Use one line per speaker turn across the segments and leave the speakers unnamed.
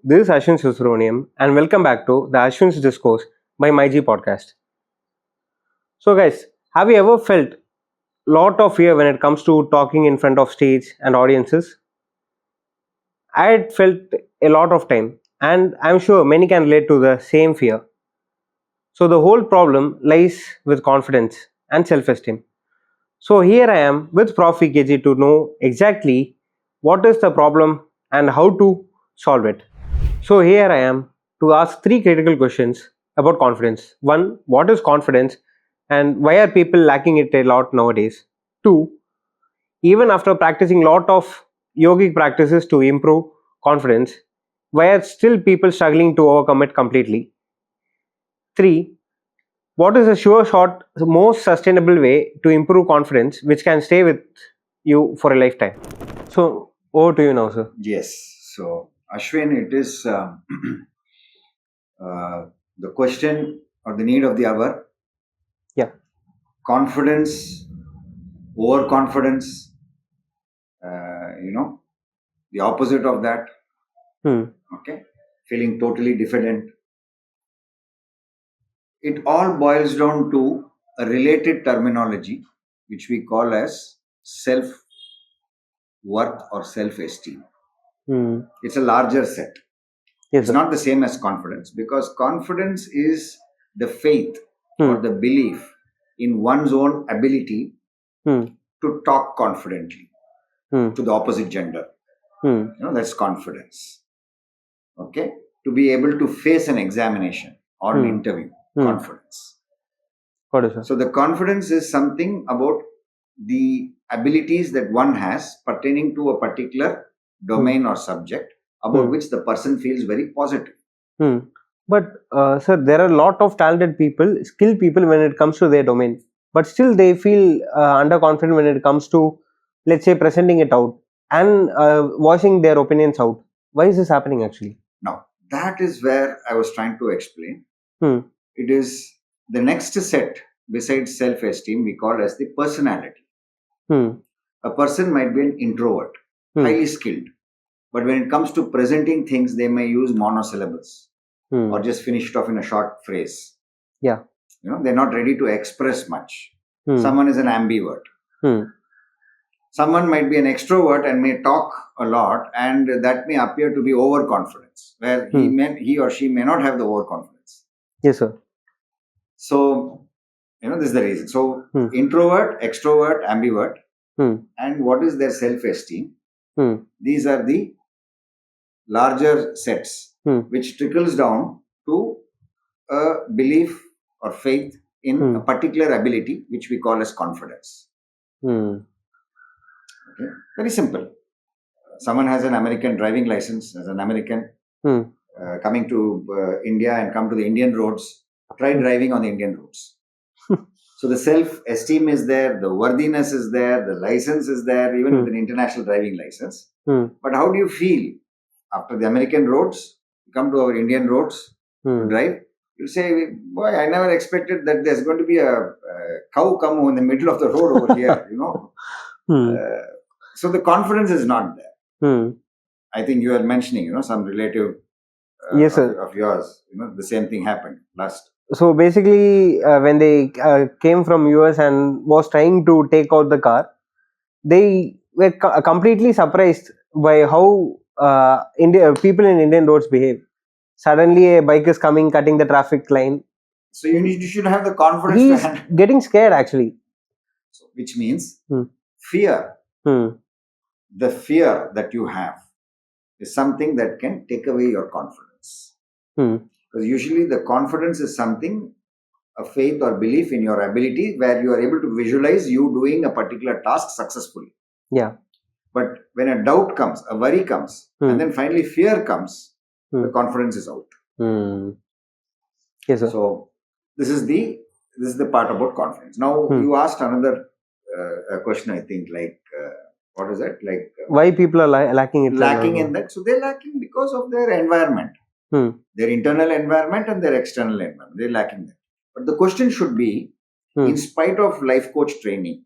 this is Aswin Susronium, and welcome back to the Aswin's Discourse by MyG Podcast. So, guys, have you ever felt lot of fear when it comes to talking in front of stage and audiences? I had felt a lot of time, and I'm sure many can relate to the same fear. So, the whole problem lies with confidence and self-esteem. So, here I am with Prof to know exactly what is the problem and how to solve it. So here I am to ask three critical questions about confidence. One, what is confidence and why are people lacking it a lot nowadays? Two, even after practicing lot of yogic practices to improve confidence, why are still people struggling to overcome it completely? Three, what is a sure shot, most sustainable way to improve confidence which can stay with you for a lifetime? So over to you now, sir.
Yes. So, Ashwin, it is the question or the need of the hour.
Yeah.
Confidence, overconfidence, the opposite of that. Okay. Feeling totally diffident. It all boils down to a related terminology which we call as self-worth or self-esteem. It's a larger set.
Yes,
it's
sir.
not the same as confidence, because confidence is the faith or the belief in one's own ability to talk confidently to the opposite gender. That's confidence. Okay? To be able to face an examination or an interview. Confidence.
Got it, sir.
So the confidence is something about the abilities that one has pertaining to a particular domain or subject about which the person feels very positive.
But sir, there are a lot of talented people, skilled people when it comes to their domain, but still they feel underconfident when it comes to, let's say, presenting it out and voicing their opinions out. Why is this happening actually?
Now, that is where I was trying to explain. It is the next set besides self-esteem we call as the personality. A person might be an introvert, highly skilled, but when it comes to presenting things, they may use monosyllables or just finish it off in a short phrase.
Yeah.
They're not ready to express much. Someone is an ambivert. Someone might be an extrovert and may talk a lot, and that may appear to be overconfidence, where he or she may not have the overconfidence.
Yes, sir.
So, this is the reason. So, introvert, extrovert, ambivert, and what is their self-esteem? These are the larger sets, which trickles down to a belief or faith in a particular ability, which we call as confidence. Okay. Very simple. Someone has an American driving license, as an American, coming to India and come to the Indian roads, try driving on the Indian roads. So the self-esteem is there, the worthiness is there, the license is there, even with an international driving license. But how do you feel after the American roads, you come to our Indian roads to drive? You say, boy, I never expected that there's going to be a cow come in the middle of the road over here, So the confidence is not there. I think you are mentioning, some relative
yes, sir.
of yours, the same thing happened last.
So basically, when they came from US and was trying to take out the car, they were completely surprised by how people in Indian roads behave. Suddenly, a bike is coming, cutting the traffic line.
So you should have the confidence.
He's getting scared, actually.
So, which means fear. The fear that you have is something that can take away your confidence. Because usually the confidence is something, a faith or belief in your ability, where you are able to visualize you doing a particular task successfully.
Yeah.
But when a doubt comes, a worry comes, and then finally fear comes, the confidence is out.
Yes, sir.
So this is the part about confidence. Now you asked another question, I think, like what is that? Like
why people are lacking it?
Lacking in that. So they're lacking because of their environment, their internal environment and their external environment. They're lacking that. But the question should be, in spite of life coach training,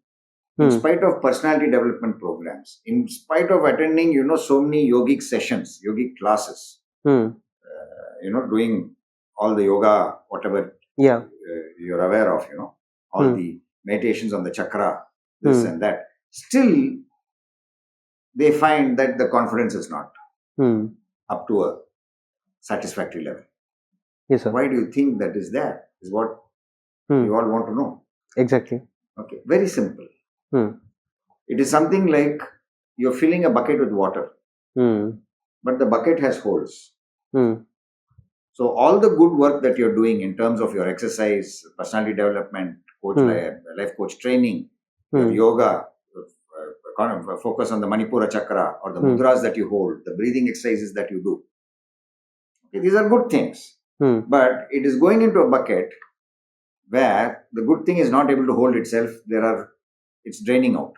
in spite of personality development programs, in spite of attending, so many yogic sessions, yogic classes, doing all the yoga, whatever you're aware of, all the meditations on the chakra, this and that, still they find that the confidence is not up to a satisfactory level.
Yes, sir.
Why do you think that is there? Is what you all want to know.
Exactly.
Okay, very simple. It is something like you're filling a bucket with water, but the bucket has holes. So all the good work that you're doing in terms of your exercise, personality development, life coach training, your yoga, focus on the Manipura chakra or the mudras that you hold, the breathing exercises that you do. Okay, these are good things. But it is going into a bucket where the good thing is not able to hold itself. It's draining out.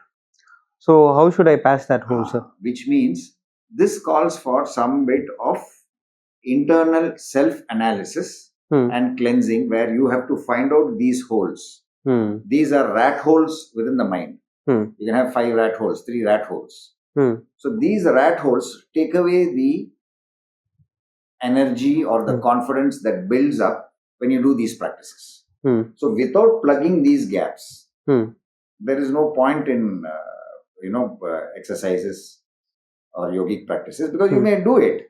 So how should I pass that hole, sir?
Which means this calls for some bit of internal self-analysis and cleansing, where you have to find out these holes. These are rat holes within the mind. You can have 5 rat holes, 3 rat holes. So these rat holes take away the energy or the confidence that builds up when you do these practices. So without plugging these gaps, there is no point in exercises or yogic practices, because you may do it.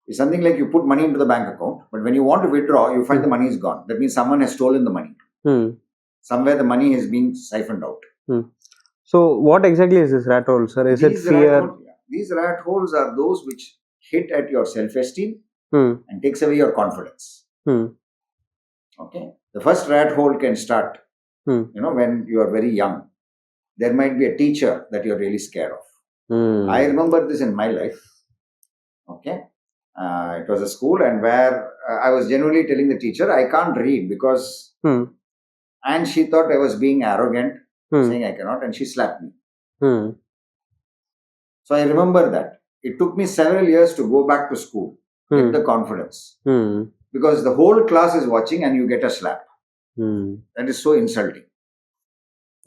It's something like you put money into the bank account, but when you want to withdraw, you find the money is gone. That means someone has stolen the money. Somewhere the money has been siphoned out.
So what exactly is this rat hole, sir? Is it fear?
These rat holes are those which hit at your self-esteem and takes away your confidence. Okay. The first rat hole can start, when you are very young. There might be a teacher that you're really scared of. I remember this in my life. Okay. It was a school, and where I was genuinely telling the teacher, I can't read because, and she thought I was being arrogant, saying I cannot, and she slapped me. So I remember that. It took me several years to go back to school, get the confidence, because the whole class is watching and you get a slap. That is so insulting.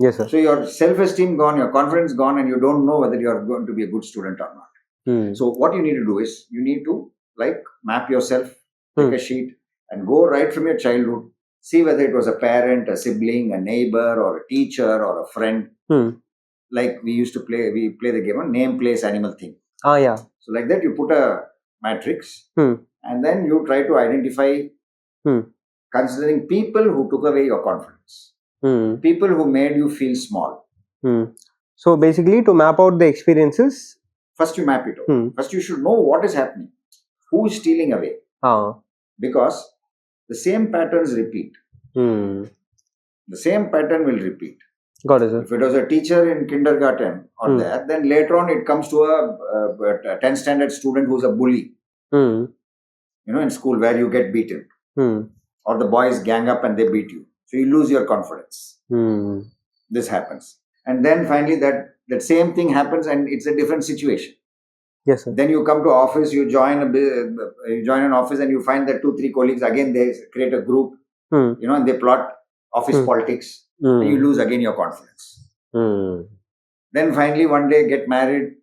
Yes, sir.
So your self-esteem gone, your confidence gone, and you don't know whether you are going to be a good student or not. So what you need to do is, you need to map yourself, take a sheet and go right from your childhood. See whether it was a parent, a sibling, a neighbor, or a teacher, or a friend. Like we play the game on name, place, animal, thing.
Yeah.
So like that, you put a matrix and then you try to identify, considering people who took away your confidence, people who made you feel small.
So basically, to map out the experiences,
first you map it out. First you should know what is happening, who is stealing away, because the same patterns repeat. The same pattern will repeat.
Got it, sir.
If it was a teacher in kindergarten or there, then later on it comes to a 10th standard student who's a bully. In school, where you get beaten, or the boys gang up and they beat you, so you lose your confidence. This happens, and then finally that same thing happens, and it's a different situation.
Yes, sir.
Then you come to office, you join an office, and you find that 2-3 colleagues again, they create a group, and they plot office politics, and you lose again your confidence. Then finally one day get married.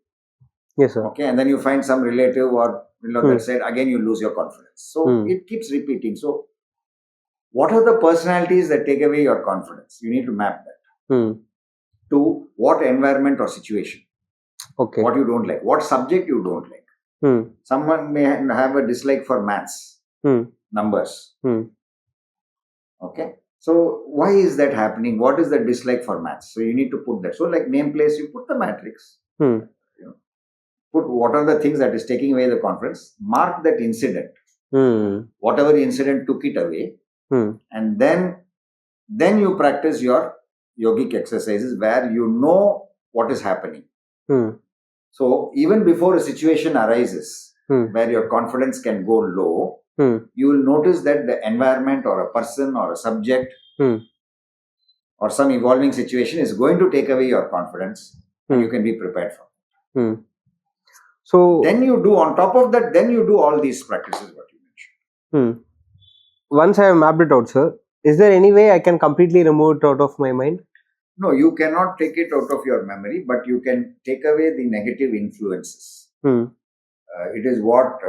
Yes, sir.
Okay, and then you find some relative or that said, again you lose your confidence. So it keeps repeating. So what are the personalities that take away your confidence? You need to map that to what environment or situation.
Okay.
What you don't like, what subject you don't like. Someone may have a dislike for maths, numbers. Okay. So why is that happening? What is the dislike for maths? So you need to put that. So like name, place, you put the matrix. Put what are the things that is taking away the confidence. Mark that incident. Whatever incident took it away. And then you practice your yogic exercises where you know what is happening. So even before a situation arises where your confidence can go low, you will notice that the environment or a person or a subject or some evolving situation is going to take away your confidence, and you can be prepared for it. So then you do, on top of that, then you do all these practices what you mentioned.
Once I have mapped it out, sir, is there any way I can completely remove it out of my mind?
No, you cannot take it out of your memory, but you can take away the negative influences. It is what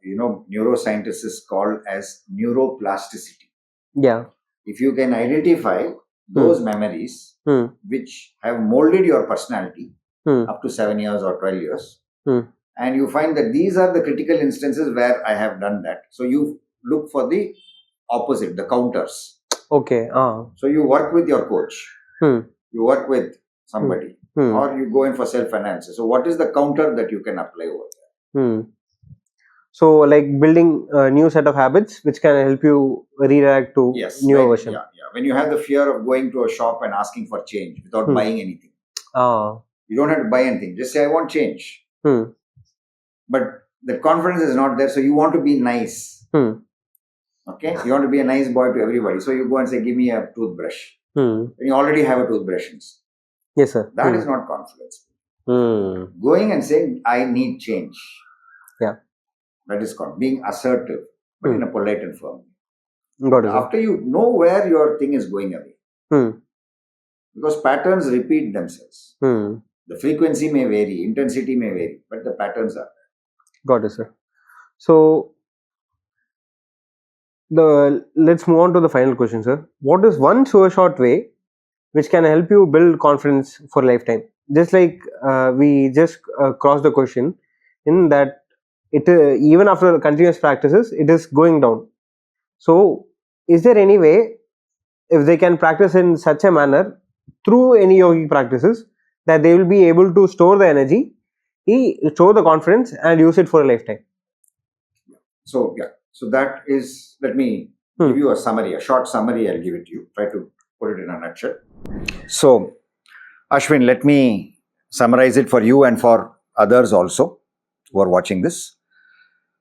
neuroscientists call as neuroplasticity.
Yeah.
If you can identify those memories which have molded your personality up to 7 years or 12 years, and you find that these are the critical instances where I have done that. So you look for the opposite, the counters.
Okay.
So you work with your coach. You work with somebody. Or you go in for self-analysis. So what is the counter that you can apply over there?
So like building a new set of habits which can help you redirect to newer version.
Yeah. When you have the fear of going to a shop and asking for change without buying anything. You don't have to buy anything. Just say, I want change. But the confidence is not there. So you want to be nice. Okay? You want to be a nice boy to everybody. So you go and say, give me a toothbrush. And you already have a toothbrush.
Yes, sir.
That is not confidence. Going and saying, I need change.
Yeah.
That is called being assertive, but in a polite and firm way.
Got it,
After you know where your thing is going away. Because patterns repeat themselves. The frequency may vary, intensity may vary, but the patterns are there.
Got it, sir. So, let's move on to the final question, sir. What is one sure short way which can help you build confidence for lifetime? Just like we just crossed the question in that it even after continuous practices, it is going down. So, is there any way if they can practice in such a manner through any yogic practices that they will be able to store the energy, store the confidence and use it for a lifetime?
So that is, let me give you a summary, a short summary. I'll give it to you. Try to put it in a nutshell. So, Aswin, let me summarize it for you and for others also who are watching this.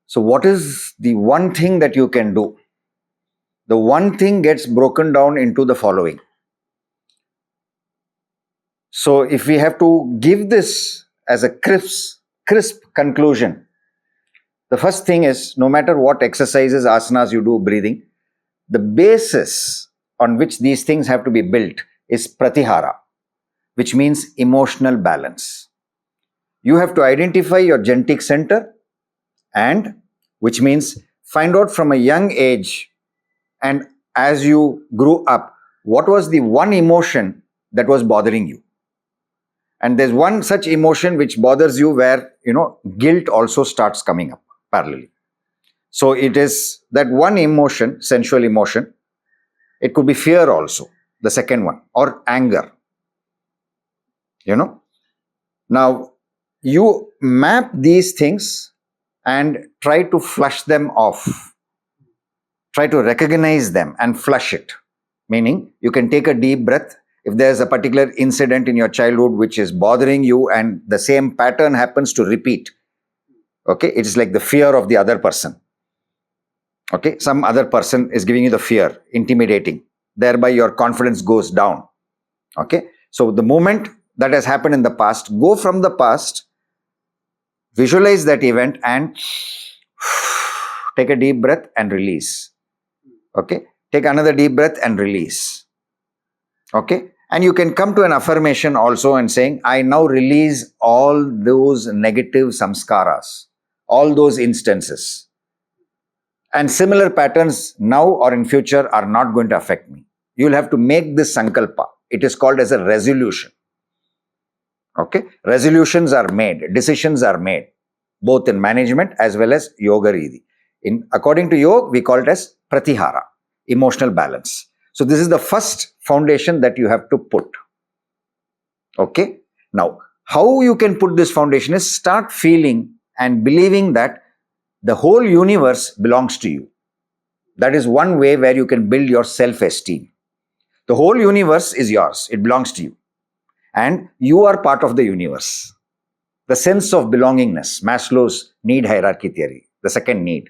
So, what is the one thing that you can do? The one thing gets broken down into the following. So, if we have to give this as a crisp conclusion, the first thing is, no matter what exercises, asanas you do, breathing, the basis on which these things have to be built is Pratyahara, which means emotional balance. You have to identify your genetic center, and which means find out from a young age and as you grew up, what was the one emotion that was bothering you? And there's one such emotion which bothers you where, guilt also starts coming up parallelly. So it is that one emotion, sensual emotion. It could be fear also, the second one, or anger. Now, you map these things and try to flush them off. Try to recognize them and flush it. Meaning, you can take a deep breath. If there's a particular incident in your childhood which is bothering you and the same pattern happens to repeat, okay, it is like the fear of the other person. Okay, some other person is giving you the fear, intimidating. Thereby, your confidence goes down. Okay, so the moment that has happened in the past, go from the past, visualize that event and take a deep breath and release. Okay, take another deep breath and release. Okay, and you can come to an affirmation also and saying, I now release all those negative samskaras, all those instances. And similar patterns now or in future are not going to affect me. You'll have to make this sankalpa. It is called as a resolution. Okay, resolutions are made, decisions are made, both in management as well as yoga ridi. According to yoga, we call it as pratyahara, emotional balance. So this is the first foundation that you have to put. Okay, now how you can put this foundation is start feeling and believing that the whole universe belongs to you. That is one way where you can build your self-esteem. The whole universe is yours. It belongs to you. And you are part of the universe. The sense of belongingness, Maslow's need hierarchy theory, the second need.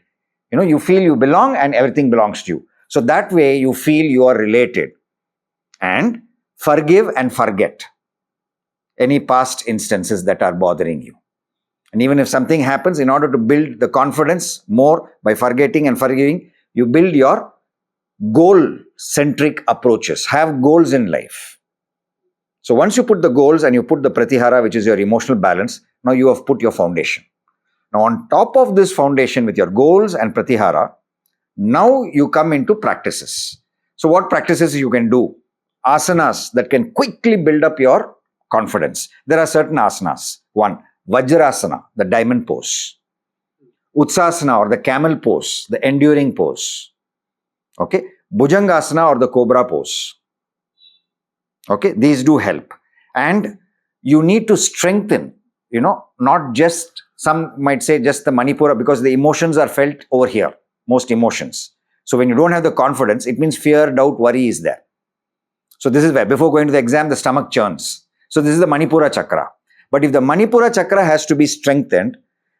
You feel you belong and everything belongs to you. So that way you feel you are related. And forgive and forget any past instances that are bothering you. And even if something happens, in order to build the confidence more by forgetting and forgiving, you build your goal-centric approaches. Have goals in life. So once you put the goals and you put the pratyahara, which is your emotional balance, now you have put your foundation. Now, on top of this foundation with your goals and Pratyahara, now you come into practices. So what practices you can do? Asanas that can quickly build up your confidence. There are certain asanas. One, Vajrasana, the diamond pose. Utsasana or the camel pose, the enduring pose. Okay. Bhujangasana or the cobra pose. Okay. These do help. And you need to strengthen, not just, some might say just the Manipura, because the emotions are felt over here, most emotions. So when you don't have the confidence, it means fear, doubt, worry is there. So this is where, before going to the exam, the stomach churns. So this is the Manipura chakra. But if the Manipura chakra has to be strengthened,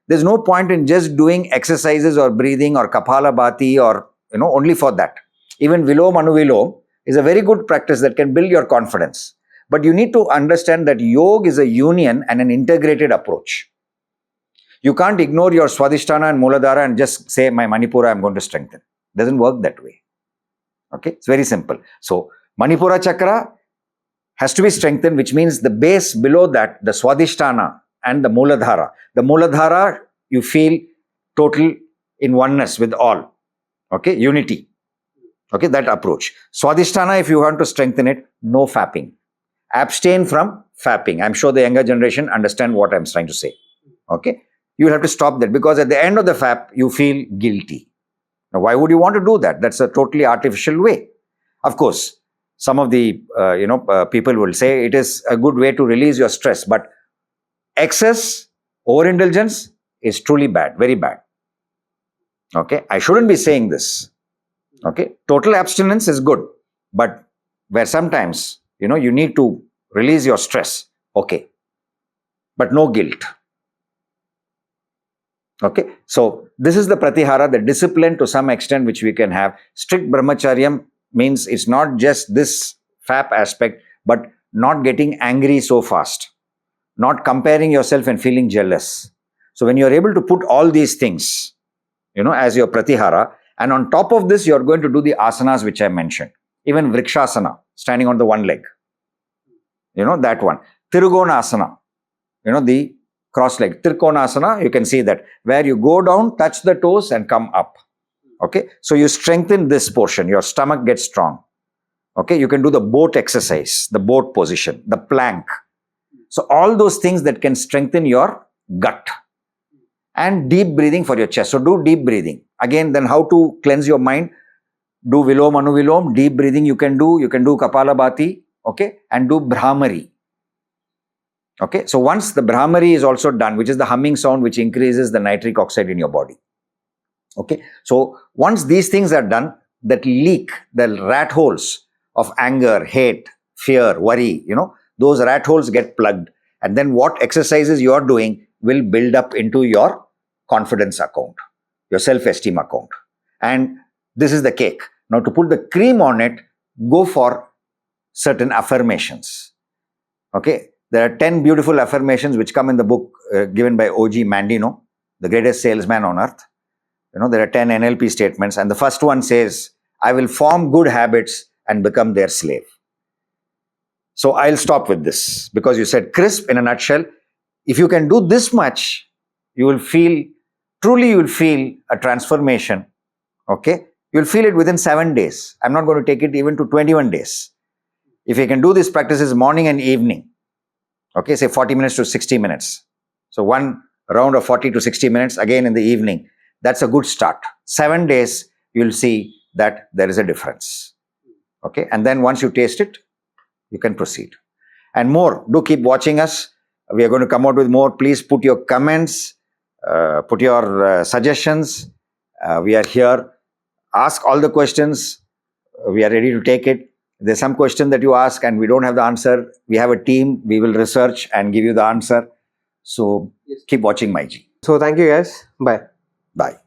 there's no point in just doing exercises or breathing or Kapalabhati or, only for that. Even Vilom Anuvilom is a very good practice that can build your confidence. But you need to understand that yoga is a union and an integrated approach. You can't ignore your Swadhisthana and Mooladhara and just say, my Manipura, I'm going to strengthen. It doesn't work that way. Okay, it's very simple. So, Manipura chakra has to be strengthened, which means the base below that, the Swadhisthana and the Mooladhara. The Mooladhara, you feel total in oneness with all. Okay, unity. Okay, that approach. Swadhisthana, if you want to strengthen it, no fapping. Abstain from fapping. I'm sure the younger generation understand what I'm trying to say. Okay, you will have to stop that, because at the end of the fap, you feel guilty. Now, why would you want to do that? That's a totally artificial way. Of course, some of the people will say it is a good way to release your stress, but excess, overindulgence is truly bad, very bad. Okay, I shouldn't be saying this. Okay, total abstinence is good, but where sometimes, you need to release your stress. Okay, but no guilt. Okay, so this is the Pratyahara, the discipline to some extent which we can have. Strict brahmacharyam means it's not just this fap aspect, but not getting angry so fast, not comparing yourself and feeling jealous. So when you're able to put all these things, as your Pratyahara, and on top of this, you're going to do the asanas which I mentioned. Even Vrikshasana, standing on the one leg. That one. Tirugonasana, the cross leg. Trikonasana, you can see that, where you go down, touch the toes and come up. Okay, so you strengthen this portion, your stomach gets strong. Okay, you can do the boat exercise, the boat position, the plank. So all those things that can strengthen your gut. And deep breathing for your chest. So do deep breathing. Again, then how to cleanse your mind? Do Vilom Anuvilom, deep breathing you can do Kapalabhati, okay, and do Brahmari. Okay, so once the Brahmari is also done, which is the humming sound which increases the nitric oxide in your body. Okay, so once these things are done, that leak, the rat holes of anger, hate, fear, worry, those rat holes get plugged. And then what exercises you are doing will build up into your confidence account, your self-esteem account. And this is the cake. Now to put the cream on it, go for certain affirmations. Okay, there are 10 beautiful affirmations which come in the book given by O.G. Mandino, the greatest salesman on earth. There are 10 NLP statements, and the first one says, I will form good habits and become their slave. So I'll stop with this, because you said crisp in a nutshell. If you can do this much, you will feel a transformation. Okay, you'll feel it within 7 days. I'm not going to take it even to 21 days. If you can do these practices morning and evening, okay, say 40 minutes to 60 minutes. So one round of 40 to 60 minutes again in the evening. That's a good start. 7 days, you'll see that there is a difference. Okay, and then once you taste it, you can proceed. And more, do keep watching us. We are going to come out with more. Please put your comments, put your suggestions. We are here. Ask all the questions. We are ready to take it. If there's some question that you ask and we don't have the answer, we have a team. We will research and give you the answer. So keep watching MyG.
So thank you guys. Bye.
Bye.